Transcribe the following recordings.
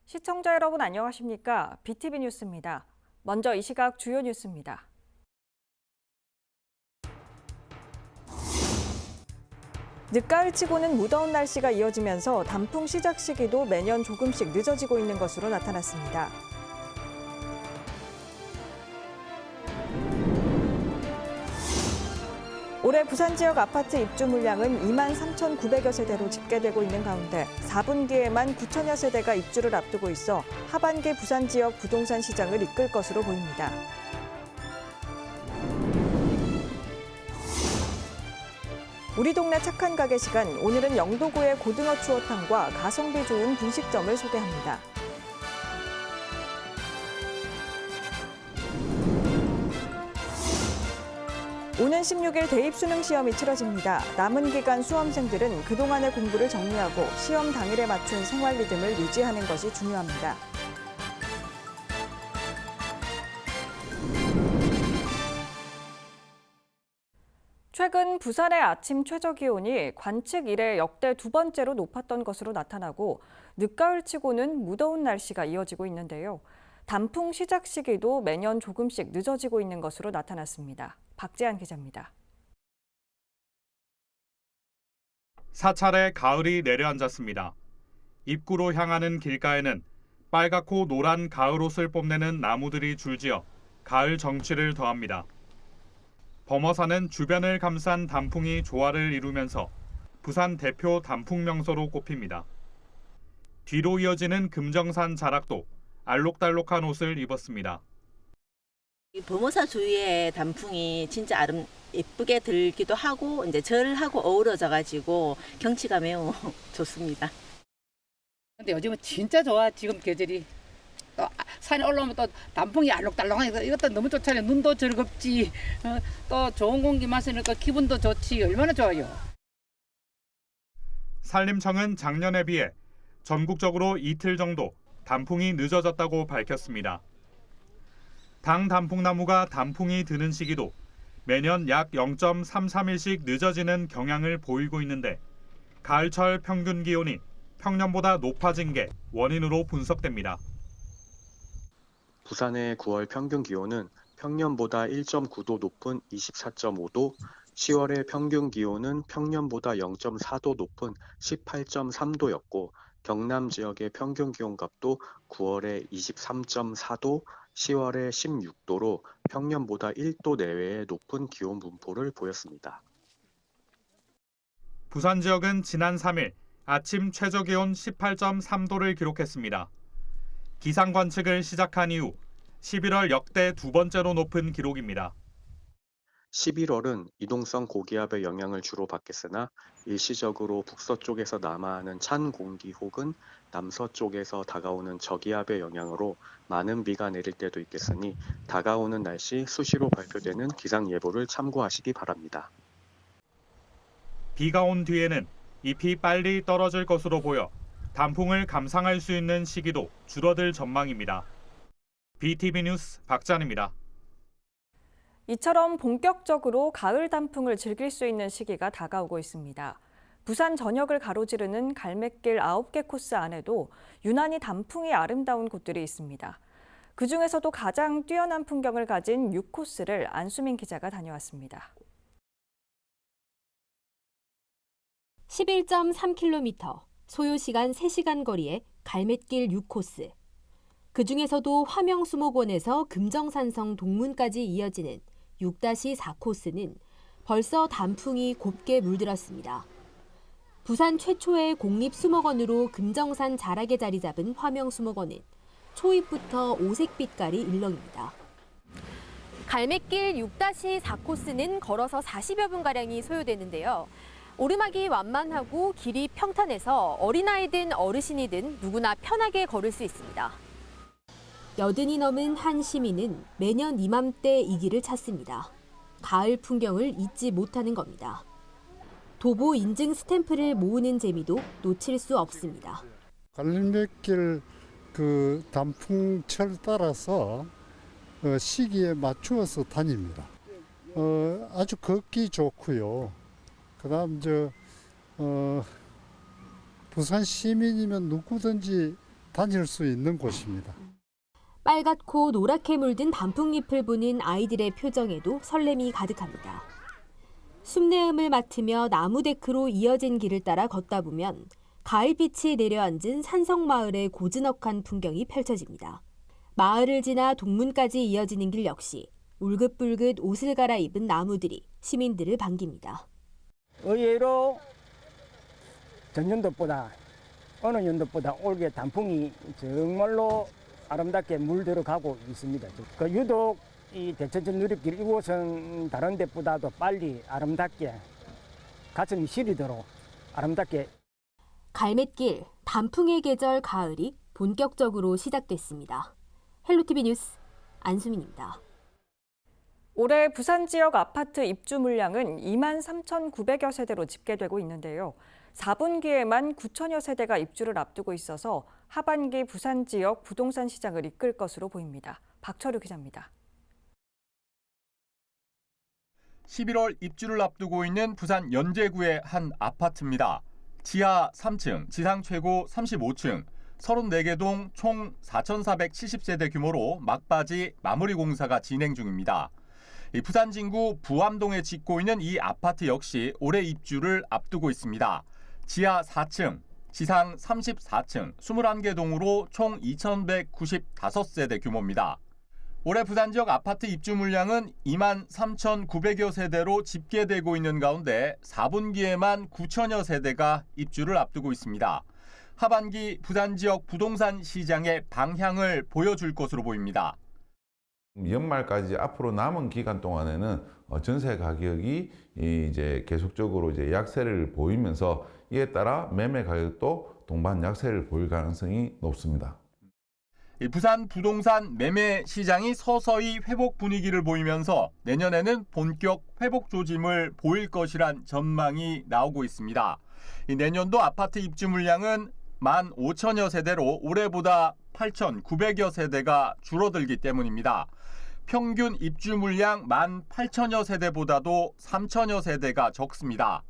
시청자 여러분 안녕하십니까? BTV 뉴스입니다. 먼저 이 시각 주요 뉴스입니다. 늦가을치고는 무더운 날씨가 이어지면서 단풍 시작 시기도 매년 조금씩 늦어지고 있는 것으로 나타났습니다. 올해 부산 지역 아파트 입주 물량은 2만 3,900여 세대로 집계되고 있는 가운데 4분기에만 9천여 세대가 입주를 앞두고 있어 하반기 부산 지역 부동산 시장을 이끌 것으로 보입니다. 우리 동네 착한 가게 시간, 오늘은 영도구의 고등어 추어탕과 가성비 좋은 분식점을 소개합니다. 오는 16일 대입수능 시험이 치러집니다. 남은 기간 수험생들은 그동안의 공부를 정리하고 시험 당일에 맞춘 생활 리듬을 유지하는 것이 중요합니다. 최근 부산의 아침 최저기온이 관측 이래 역대 두 번째로 높았던 것으로 나타나고 늦가을치고는 무더운 날씨가 이어지고 있는데요. 단풍 시작 시기도 매년 조금씩 늦어지고 있는 것으로 나타났습니다. 박재한 기자입니다. 사찰에 가을이 내려앉았습니다. 입구로 향하는 길가에는 빨갛고 노란 가을옷을 뽐내는 나무들이 줄지어 가을 정취를 더합니다. 범어산은 주변을 감싼 단풍이 조화를 이루면서 부산 대표 단풍 명소로 꼽힙니다. 뒤로 이어지는 금정산 자락도 알록달록한 옷을 입었습니다. 범어산 주위에 단풍이 진짜 예쁘게 들기도 하고 이제 절하고 어우러져 가지고 경치가 매우 좋습니다. 근데 요즘은 진짜 좋아. 지금 계절이 또 산에 올라오면 또 단풍이 알록달록하니까 이것도 너무 좋잖아요. 눈도 즐겁지, 또 좋은 공기 마시니까 기분도 좋지. 얼마나 좋아요. 산림청은 작년에 비해 전국적으로 이틀 정도 단풍이 늦어졌다고 밝혔습니다. 당 단풍나무가 단풍이 드는 시기도 매년 약 0.33일씩 늦어지는 경향을 보이고 있는데 가을철 평균 기온이 평년보다 높아진 게 원인으로 분석됩니다. 부산의 9월 평균 기온은 평년보다 1.9도 높은 24.5도, 10월의 평균 기온은 평년보다 0.4도 높은 18.3도였고 경남 지역의 평균 기온값도 9월에 23.4도, 10월에 16도로 평년보다 1도 내외의 높은 기온 분포를 보였습니다. 부산 지역은 지난 3일 아침 최저기온 18.3도를 기록했습니다. 기상 관측을 시작한 이후 11월 역대 두 번째로 높은 기록입니다. 11월은 이동성 고기압의 영향을 주로 받겠으나 일시적으로 북서쪽에서 남하하는 찬 공기 혹은 남서쪽에서 다가오는 저기압의 영향으로 많은 비가 내릴 때도 있겠으니 다가오는 날씨 수시로 발표되는 기상 예보를 참고하시기 바랍니다. 비가 온 뒤에는 잎이 빨리 떨어질 것으로 보여 단풍을 감상할 수 있는 시기도 줄어들 전망입니다. BTV 뉴스 박찬입니다. 이처럼 본격적으로 가을 단풍을 즐길 수 있는 시기가 다가오고 있습니다. 부산 전역을 가로지르는 갈매길 9개 코스 안에도 유난히 단풍이 아름다운 곳들이 있습니다. 그중에서도 가장 뛰어난 풍경을 가진 6코스를 안수민 기자가 다녀왔습니다. 11.3km, 소요시간 3시간 거리의 갈매길 6코스. 그중에서도 화명수목원에서 금정산성 동문까지 이어지는 6-4코스는 벌써 단풍이 곱게 물들었습니다. 부산 최초의 공립수목원으로 금정산 자락에 자리 잡은 화명수목원은 초입부터 오색빛깔이 일렁입니다. 갈매길 6-4코스는 걸어서 40여 분가량이 소요되는데요. 오르막이 완만하고 길이 평탄해서 어린아이든 어르신이든 누구나 편하게 걸을 수 있습니다. 80이 넘은 한 시민은 매년 이맘때 이 길을 찾습니다. 가을 풍경을 잊지 못하는 겁니다. 도보 인증 스탬프를 모으는 재미도 놓칠 수 없습니다. 갈매길 단풍철 따라서 시기에 맞추어서 다닙니다. 아주 걷기 좋고요. 그다음 부산 시민이면 누구든지 다닐 수 있는 곳입니다. 빨갛고 노랗게 물든 단풍잎을 보는 아이들의 표정에도 설렘이 가득합니다. 숲내음을 맡으며 나무 데크로 이어진 길을 따라 걷다 보면 가을빛이 내려앉은 산성마을의 고즈넉한 풍경이 펼쳐집니다. 마을을 지나 동문까지 이어지는 길 역시 울긋불긋 옷을 갈아입은 나무들이 시민들을 반깁니다. 의외로 전년도보다 어느 연도보다 올해 단풍이 정말로 아름답게 물들어가고 있습니다. 유독 이 대천천 누리길 이곳은 다른 데보다도 빨리 아름답게 가슴이 시리도록 아름답게 갈매길, 단풍의 계절 가을이 본격적으로 시작됐습니다. 헬로티비 뉴스 안수민입니다. 올해 부산 지역 아파트 입주 물량은 2만 3,900여 세대로 집계되고 있는데요. 4분기에만 9천여 세대가 입주를 앞두고 있어서 하반기 부산 지역 부동산 시장을 이끌 것으로 보입니다. 박철우 기자입니다. 11월 입주를 앞두고 있는 부산 연제구의 한 아파트입니다. 지하 3층, 지상 최고 35층, 34개 동 총 4,470세대 규모로 막바지 마무리 공사가 진행 중입니다. 부산 진구 부암동에 짓고 있는 이 아파트 역시 올해 입주를 앞두고 있습니다. 지하 4층, 지상 34층, 21개 동으로 총 2,195세대 규모입니다. 올해 부산 지역 아파트 입주 물량은 2만 3,900여 세대로 집계되고 있는 가운데 4분기에만 9천여 세대가 입주를 앞두고 있습니다. 하반기 부산 지역 부동산 시장의 방향을 보여줄 것으로 보입니다. 연말까지 앞으로 남은 기간 동안에는 전세 가격이 이제 계속적으로 이제 약세를 보이면서 이에 따라 매매 가격도 동반 약세를 보일 가능성이 높습니다. 부산 부동산 매매 시장이 서서히 회복 분위기를 보이면서 내년에는 본격 회복 조짐을 보일 것이란 전망이 나오고 있습니다. 내년도 아파트 입주 물량은 15,000여 세대로 올해보다 8,900여 세대가 줄어들기 때문입니다. 평균 입주 물량 18,000여 세대보다도 3,000여 세대가 적습니다.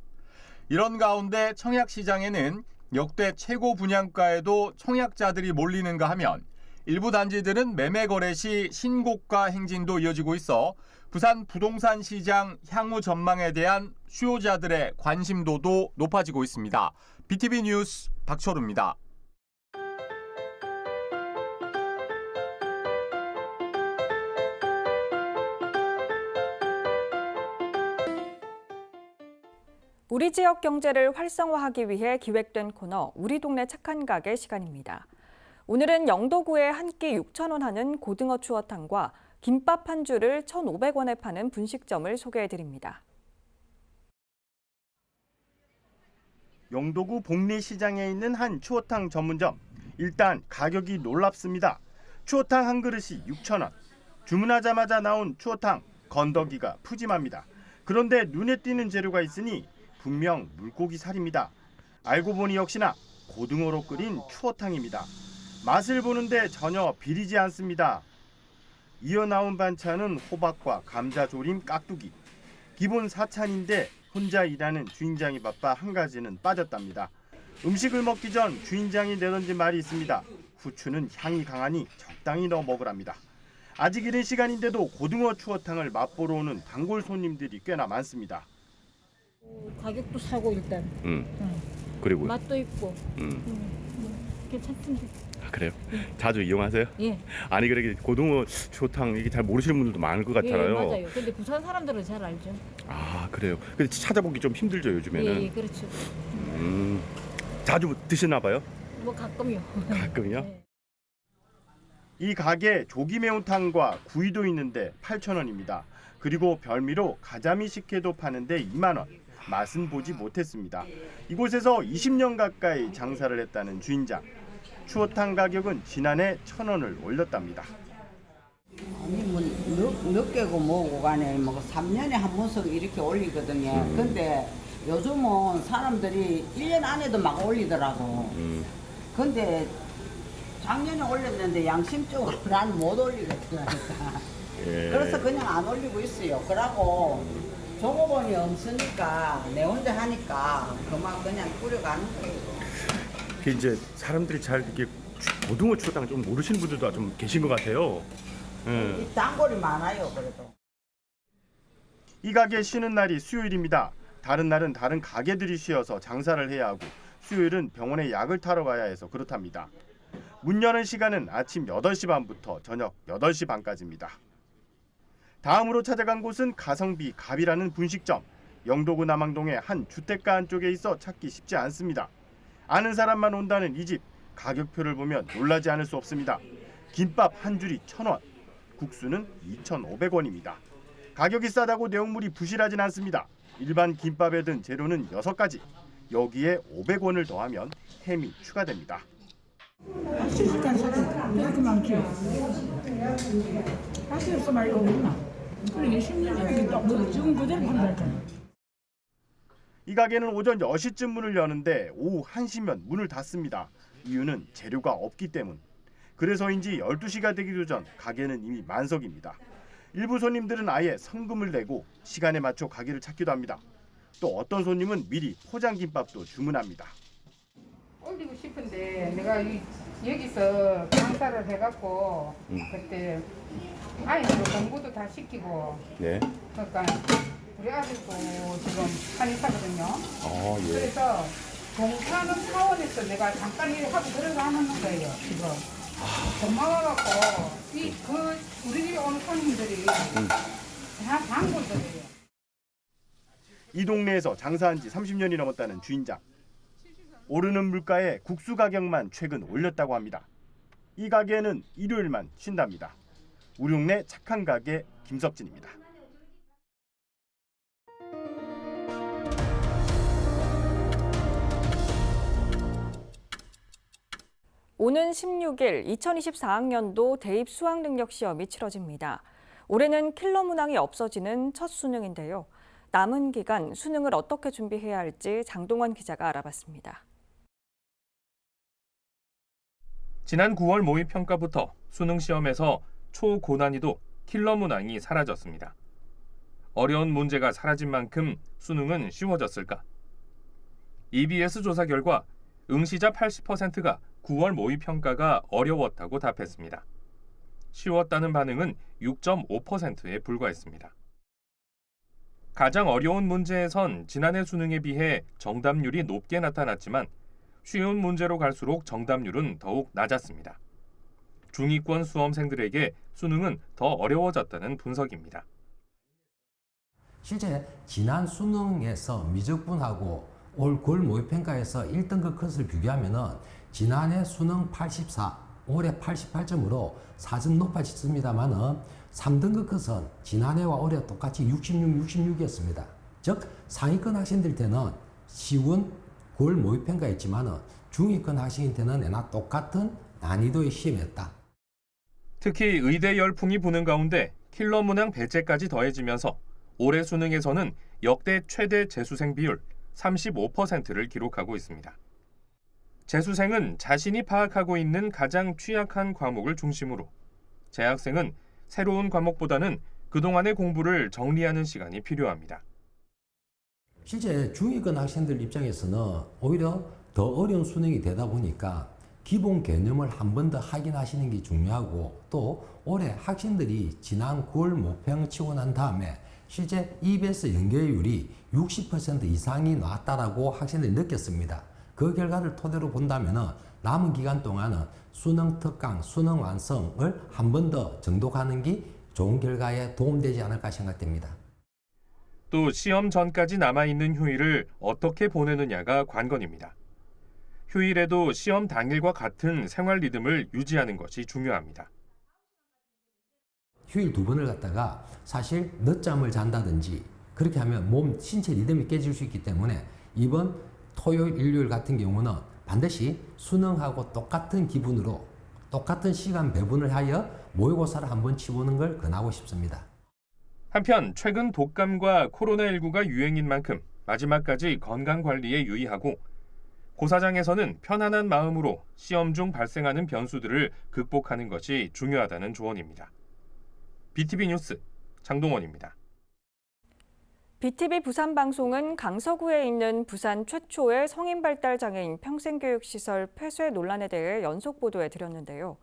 이런 가운데 청약 시장에는 역대 최고 분양가에도 청약자들이 몰리는가 하면 일부 단지들은 매매 거래 시 신고가 행진도 이어지고 있어 부산 부동산 시장 향후 전망에 대한 수요자들의 관심도도 높아지고 있습니다. BTV 뉴스 박철우입니다. 우리 지역 경제를 활성화하기 위해 기획된 코너 우리 동네 착한 가게 시간입니다. 오늘은 영도구에 한 끼 6,000원 하는 고등어 추어탕과 김밥 한 줄을 1,500원에 파는 분식점을 소개해드립니다. 영도구 복리시장에 있는 한 추어탕 전문점. 일단 가격이 놀랍습니다. 추어탕 한 그릇이 6,000원. 주문하자마자 나온 추어탕, 건더기가 푸짐합니다. 그런데 눈에 띄는 재료가 있으니 분명 물고기 살입니다. 알고 보니 역시나 고등어로 끓인 추어탕입니다. 맛을 보는데 전혀 비리지 않습니다. 이어 나온 반찬은 호박과 감자 조림 깍두기. 기본 4찬인데 혼자 일하는 주인장이 바빠 한 가지는 빠졌답니다. 음식을 먹기 전 주인장이 내던진 말이 있습니다. 후추는 향이 강하니 적당히 넣어 먹으랍니다. 아직 이른 시간인데도 고등어 추어탕을 맛보러 오는 단골 손님들이 꽤나 많습니다. 가격도 사고 일단. 그리고 맛도 있고. 괜찮습니다. 아, 그래요? 자주 이용하세요? 예. 아니 그렇게 고등어 추어탕 이게 잘 모르시는 분들도 많을 것 같아요. 예, 맞아요. 근데 부산 사람들은 잘 알죠. 아 그래요. 근데 찾아보기 좀 힘들죠 요즘에는. 예, 그렇죠. 자주 드시나 봐요? 뭐 가끔요. 가끔요? 네. 이 가게 조기 매운탕과 구이도 있는데 8,000원입니다. 그리고 별미로 가자미 식혜도 파는데 2만 원. 맛은 보지 못했습니다. 이곳에서 20년 가까이 장사를 했다는 주인장. 추어탕 가격은 지난해 1,000원을 올렸답니다. 아니 뭐 몇 개고 뭐고 간에 뭐 3년에 한 번씩 이렇게 올리거든요. 근데 요즘은 사람들이 1년 안에도 막 올리더라고. 근데 작년에 올렸는데 양심적으로 난 못 올리겠다. 예. 그래서 그냥 안 올리고 있어요. 그러고 종업원이 없으니까 내 혼자 하니까 그만 그냥 뿌려가는 거예요. 이제 사람들이 잘 이렇게 고등어 추어탕 좀 모르시는 분들도 좀 계신 것 같아요. 이 단골이 많아요, 그래도. 이 가게 쉬는 날이 수요일입니다. 다른 날은 다른 가게들이 쉬어서 장사를 해야 하고 수요일은 병원에 약을 타러 가야 해서 그렇답니다. 문 여는 시간은 아침 8시 반부터 저녁 8시 반까지입니다. 다음으로 찾아간 곳은 가성비 갑이라는 분식점. 영도구 남항동의 한 주택가 안쪽에 있어 찾기 쉽지 않습니다. 아는 사람만 온다는 이 집, 가격표를 보면 놀라지 않을 수 없습니다. 김밥 한 줄이 1,000원, 국수는 2,500원입니다. 가격이 싸다고 내용물이 부실하진 않습니다. 일반 김밥에 든 재료는 6가지. 여기에 500원을 더하면 햄이 추가됩니다. 시식한 사람 이렇게 많지. 맛이 없어 말고 없나. 그리고 10년이 딱 지금 그대로 판단했잖아. 이 가게는 오전 10시쯤 문을 여는데 오후 1시면 문을 닫습니다. 이유는 재료가 없기 때문. 그래서인지 12시가 되기도 전 가게는 이미 만석입니다. 일부 손님들은 아예 성금을 내고 시간에 맞춰 가게를 찾기도 합니다. 또 어떤 손님은 미리 포장김밥도 주문합니다. 올리고 싶은데 내가 여기서 강사를 해갖고 그때 아이들 공부도 다 시키고 네. 그러니까 우리 아들도 지금 한의사거든요. 예. 그래서 봉사는 차원에서 내가 잠깐 일하고 그래서 하는 거예요 지금. 고마워갖고 우리 집에 오는 손님들이 다 단골들이에요. 이 동네에서 장사한 지 30년이 넘었다는 주인장. 오르는 물가에 국수 가격만 최근 올렸다고 합니다. 이 가게는 일요일만 쉰답니다. 우리 동네 착한 가게 김석진입니다. 오는 16일 2024학년도 대입 수학능력 시험이 치러집니다. 올해는 킬러 문항이 없어지는 첫 수능인데요. 남은 기간 수능을 어떻게 준비해야 할지 장동원 기자가 알아봤습니다. 지난 9월 모의평가부터 수능 시험에서 초고난이도 킬러 문항이 사라졌습니다. 어려운 문제가 사라진 만큼 수능은 쉬워졌을까? EBS 조사 결과 응시자 80%가 9월 모의평가가 어려웠다고 답했습니다. 쉬웠다는 반응은 6.5%에 불과했습니다. 가장 어려운 문제에선 지난해 수능에 비해 정답률이 높게 나타났지만 쉬운 문제로 갈수록 정답률은 더욱 낮았습니다. 중위권 수험생들에게 수능은 더 어려워졌다는 분석입니다. 실제 지난 수능에서 미적분하고 올 9월 모의평가에서 1등급 컷을 비교하면 지난해 수능 84, 올해 88점으로 사전 높아졌습니다만 3등급 컷은 지난해와 올해 똑같이 66, 66이었습니다. 즉 상위권 학생들한테는 쉬운 9월 모의평가였지만 중위권 학생한테는 똑같은 난이도의 시험이었다. 특히 의대 열풍이 부는 가운데 킬러 문항 배제까지 더해지면서 올해 수능에서는 역대 최대 재수생 비율 35%를 기록하고 있습니다. 재수생은 자신이 파악하고 있는 가장 취약한 과목을 중심으로, 재학생은 새로운 과목보다는 그동안의 공부를 정리하는 시간이 필요합니다. 실제 중위권 학생들 입장에서는 오히려 더 어려운 수능이 되다 보니까 기본 개념을 한 번 더 확인하시는 게 중요하고, 또 올해 학생들이 지난 9월 모평 치고 난 다음에 실제 EBS 연계율이 60% 이상이 나왔다라고 학생들이 느꼈습니다. 그 결과를 토대로 본다면 남은 기간 동안은 수능 특강, 수능 완성을 한 번 더 정독하는 게 좋은 결과에 도움되지 않을까 생각됩니다. 또 시험 전까지 남아있는 휴일을 어떻게 보내느냐가 관건입니다. 휴일에도 시험 당일과 같은 생활 리듬을 유지하는 것이 중요합니다. 휴일 2번을 갖다가 사실 늦잠을 잔다든지 그렇게 하면 몸 신체 리듬이 깨질 수 있기 때문에 이번 토요일, 일요일 같은 경우는 반드시 수능하고 똑같은 기분으로 똑같은 시간 배분을 하여 모의고사를 한번 치보는 걸 권하고 싶습니다. 한편 최근 독감과 코로나19가 유행인 만큼 마지막까지 건강관리에 유의하고 고사장에서는 편안한 마음으로 시험 중 발생하는 변수들을 극복하는 것이 중요하다는 조언입니다. BTV 뉴스 장동원입니다. BTV 부산방송은 강서구에 있는 부산 최초의 성인발달장애인 평생교육시설 폐쇄 논란에 대해 연속 보도해 드렸는데요.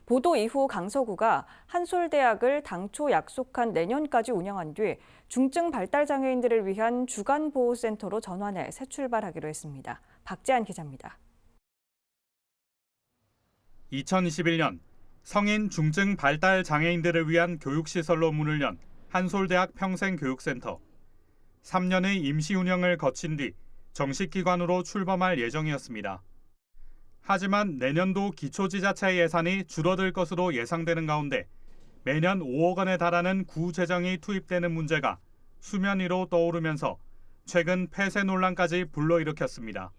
보도 이후 강서구가 한솔대학을 당초 약속한 내년까지 운영한 뒤 중증 발달장애인들을 위한 주간보호센터로 전환해 새 출발하기로 했습니다. 박재한 기자입니다. 2021년 성인 중증 발달 장애인들을 위한 교육시설로 문을 연 한솔대학 평생교육센터. 3년의 임시 운영을 거친 뒤 정식 기관으로 출범할 예정이었습니다. 하지만 내년도 기초지자체 예산이 줄어들 것으로 예상되는 가운데 매년 5억 원에 달하는 구재정이 투입되는 문제가 수면 위로 떠오르면서 최근 폐쇄 논란까지 불러일으켰습니다.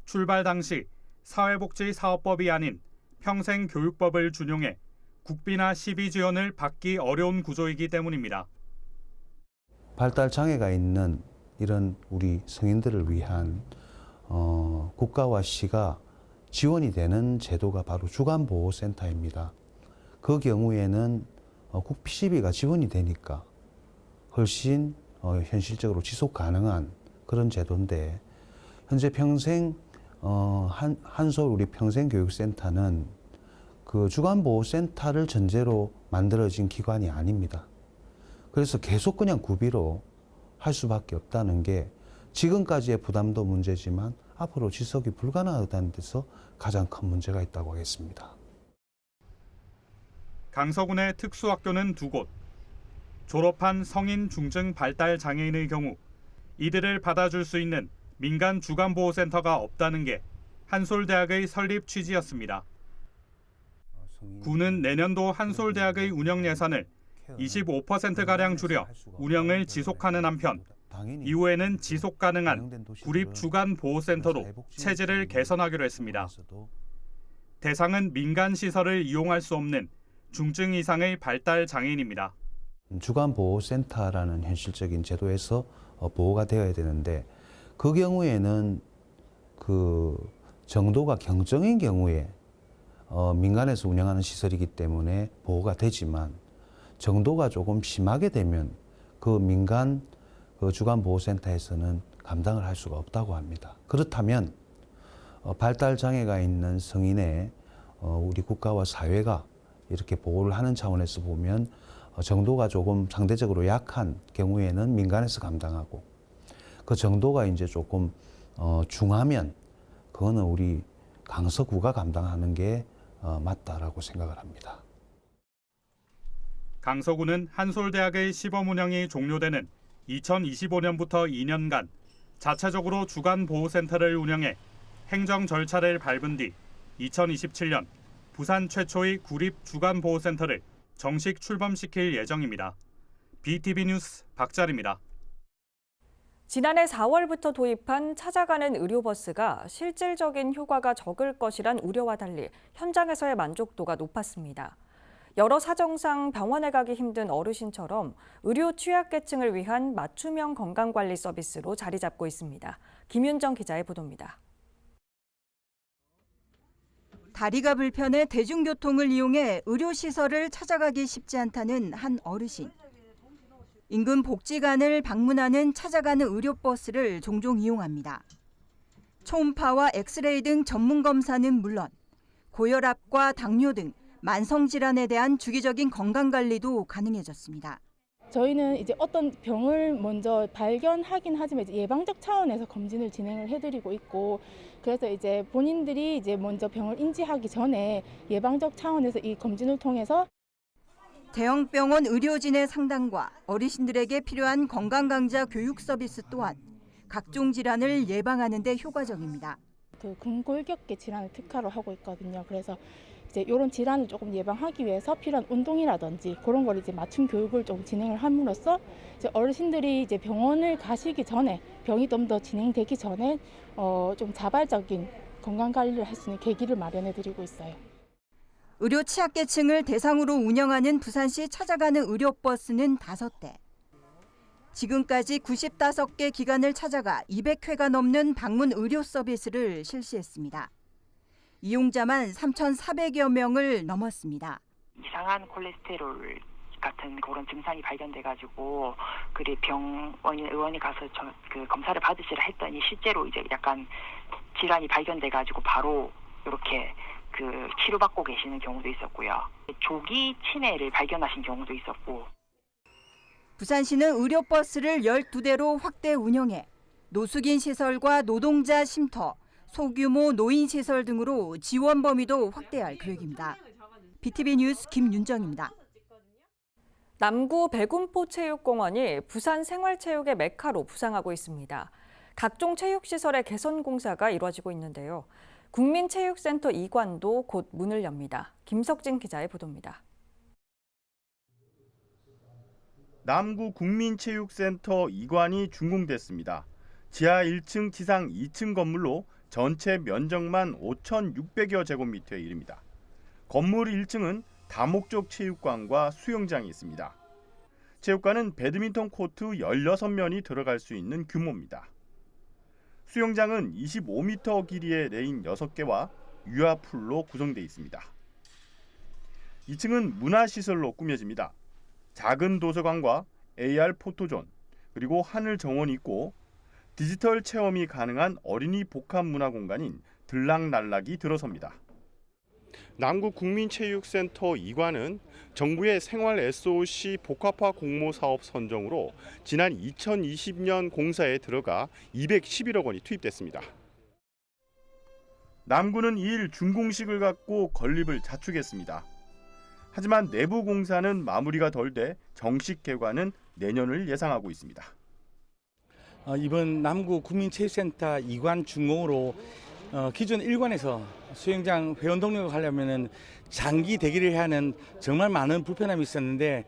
출발 당시 사회복지사업법이 아닌 평생교육법을 준용해 국비나 시비 지원을 받기 어려운 구조이기 때문입니다. 발달 장애가 있는 이런 우리 성인들을 위한 국가와 시가 지원이 되는 제도가 바로 주간보호센터입니다. 그 경우에는 국비 시비가 지원이 되니까 훨씬 현실적으로 지속 가능한 그런 제도인데, 현재 한솔 우리 평생교육센터는 그 주간보호센터를 전제로 만들어진 기관이 아닙니다. 그래서 계속 그냥 구비로 할 수밖에 없다는 게 지금까지의 부담도 문제지만 앞으로 지속이 불가능하다는 데서 가장 큰 문제가 있다고 하겠습니다. 강서군의 특수학교는 2곳. 졸업한 성인 중증 발달 장애인의 경우 이들을 받아줄 수 있는 민간 주간보호센터가 없다는 게 한솔대학의 설립 취지였습니다. 군은 내년도 한솔대학의 운영 예산을 25%가량 줄여 운영을 지속하는 한편 이후에는 지속 가능한 구립 주간보호센터로 체질을 개선하기로 했습니다. 대상은 민간 시설을 이용할 수 없는 중증 이상의 발달 장애인입니다. 주간보호센터라는 현실적인 제도에서 보호가 되어야 되는데, 그 경우에는 그 정도가 경정인 경우에 민간에서 운영하는 시설이기 때문에 보호가 되지만, 정도가 조금 심하게 되면 그 민간 그 주간보호센터에서는 감당을 할 수가 없다고 합니다. 그렇다면 발달 장애가 있는 성인의 우리 국가와 사회가 이렇게 보호를 하는 차원에서 보면 정도가 조금 상대적으로 약한 경우에는 민간에서 감당하고, 그 정도가 이제 조금 중하면 그거는 우리 강서구가 감당하는 게 맞다라고 생각을 합니다. 강서구는 한솔대학의 시범 운영이 종료되는 2025년부터 2년간 자체적으로 주간보호센터를 운영해 행정 절차를 밟은 뒤 2027년 부산 최초의 구립 주간보호센터를 정식 출범시킬 예정입니다. BTV 뉴스 박자리입니다. 지난해 4월부터 도입한 찾아가는 의료버스가 실질적인 효과가 적을 것이란 우려와 달리 현장에서의 만족도가 높았습니다. 여러 사정상 병원에 가기 힘든 어르신처럼 의료 취약계층을 위한 맞춤형 건강관리 서비스로 자리 잡고 있습니다. 김윤정 기자의 보도입니다. 다리가 불편해 대중교통을 이용해 의료시설을 찾아가기 쉽지 않다는 한 어르신. 인근 복지관을 방문하는 찾아가는 의료버스를 종종 이용합니다. 초음파와 엑스레이 등 전문 검사는 물론 고혈압과 당뇨 등 만성질환에 대한 주기적인 건강관리도 가능해졌습니다. 저희는 이제 어떤 병을 먼저 발견하긴 하지만 이제 예방적 차원에서 검진을 진행을 해드리고 있고, 그래서 이제 본인들이 이제 먼저 병을 인지하기 전에 예방적 차원에서 이 검진을 통해서 대형 병원 의료진의 상담과 어르신들에게 필요한 건강강좌 교육 서비스 또한 각종 질환을 예방하는 데 효과적입니다. 그 근골격계 질환을 특화로 하고 있거든요. 그래서 이제 이런 질환을 조금 예방하기 위해서 필요한 운동이라든지 그런 걸 이제 맞춤 교육을 좀 진행을 함으로써 이제 어르신들이 이제 병원을 가시기 전에 병이 좀 더 진행되기 전에 좀 자발적인 건강 관리를 할 수 있는 계기를 마련해 드리고 있어요. 의료 취약계층을 대상으로 운영하는 부산시 찾아가는 의료버스는 5대. 지금까지 95개 기관을 찾아가 200회가 넘는 방문 의료 서비스를 실시했습니다. 이용자만 3,400여 명을 넘었습니다. 이상한 콜레스테롤 같은 그런 증상이 발견돼가지고 그리 의원이 가서 그 검사를 받으시라 했더니 실제로 이제 약간 질환이 발견돼가지고 바로 이렇게 그 치료받고 계시는 경우도 있었고요. 조기 치매를 발견하신 경우도 있었고. 부산시는 의료버스를 12대로 확대 운영해 노숙인 시설과 노동자 쉼터, 소규모 노인 시설 등으로 지원 범위도 확대할 계획입니다. BTV 뉴스 김윤정입니다. 남구 백운포 체육공원이 부산 생활체육의 메카로 부상하고 있습니다. 각종 체육시설의 개선 공사가 이루어지고 있는데요. 국민체육센터 2관도 곧 문을 엽니다. 김석진 기자의 보도입니다. 남구 국민체육센터 2관이 준공됐습니다. 지하 1층, 지상 2층 건물로 전체 면적만 5,600여 제곱미터에 이릅니다. 건물 1층은 다목적 체육관과 수영장이 있습니다. 체육관은 배드민턴 코트 16면이 들어갈 수 있는 규모입니다. 수영장은 25m 길이의 레인 6개와 유아풀로 구성되어 있습니다. 2층은 문화시설로 꾸며집니다. 작은 도서관과 AR 포토존, 그리고 하늘 정원이 있고 디지털 체험이 가능한 어린이 복합 문화 공간인 들락날락이 들어섭니다. 남구 국민체육센터 2관은 정부의 생활 SOC 복합화 공모 사업 선정으로 지난 2020년 공사에 들어가 211억 원이 투입됐습니다. 남구는 2일 준공식을 갖고 건립을 자축했습니다. 하지만 내부 공사는 마무리가 덜 돼 정식 개관은 내년을 예상하고 있습니다. 이번 남구 국민체육센터 2관 준공으로 기존 1관에서 수영장 회원 등록을 하려면 장기 대기를 해야 하는 정말 많은 불편함이 있었는데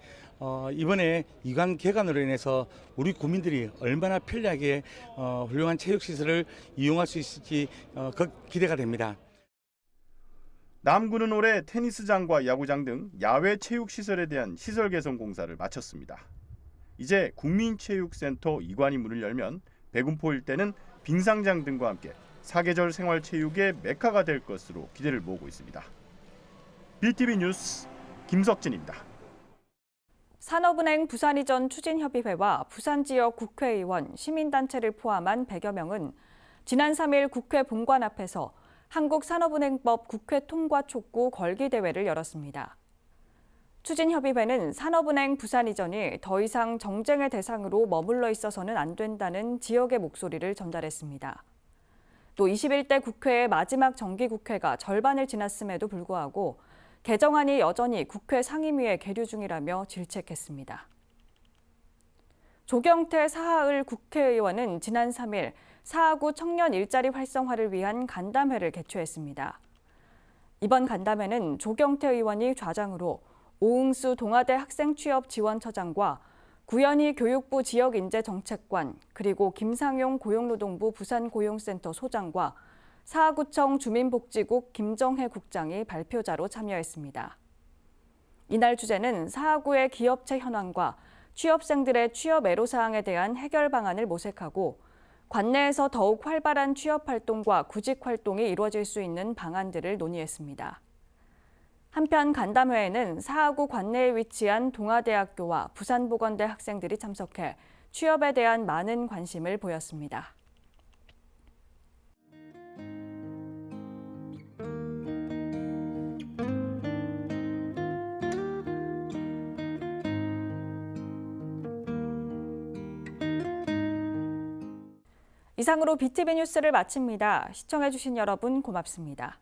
이번에 2관 개관으로 인해서 우리 국민들이 얼마나 편리하게 훌륭한 체육시설을 이용할 수 있을지 기대가 됩니다. 남구는 올해 테니스장과 야구장 등 야외 체육시설에 대한 시설 개선 공사를 마쳤습니다. 이제 국민체육센터 2관이 문을 열면 백운포 일대는 빙상장 등과 함께 사계절 생활체육의 메카가 될 것으로 기대를 모으고 있습니다. BTV 뉴스 김석진입니다. 산업은행 부산이전 추진협의회와 부산지역 국회의원, 시민단체를 포함한 100여 명은 지난 3일 국회 본관 앞에서 한국산업은행법 국회 통과 촉구 걸기 대회를 열었습니다. 추진협의회는 산업은행 부산이전이 더 이상 정쟁의 대상으로 머물러 있어서는 안 된다는 지역의 목소리를 전달했습니다. 또 21대 국회의 마지막 정기국회가 절반을 지났음에도 불구하고 개정안이 여전히 국회 상임위에 계류 중이라며 질책했습니다. 조경태 사하을 국회의원은 지난 3일 사하구 청년 일자리 활성화를 위한 간담회를 개최했습니다. 이번 간담회는 조경태 의원이 좌장으로 오응수 동아대 학생취업지원처장과 구현희 교육부 지역인재정책관, 그리고 김상용 고용노동부 부산고용센터 소장과 사하구청 주민복지국 김정혜 국장이 발표자로 참여했습니다. 이날 주제는 사하구의 기업체 현황과 취업생들의 취업 애로사항에 대한 해결 방안을 모색하고 관내에서 더욱 활발한 취업활동과 구직활동이 이루어질 수 있는 방안들을 논의했습니다. 한편 간담회에는 사하구 관내에 위치한 동아대학교와 부산보건대 학생들이 참석해 취업에 대한 많은 관심을 보였습니다. 이상으로 BTV 뉴스를 마칩니다. 시청해주신 여러분 고맙습니다.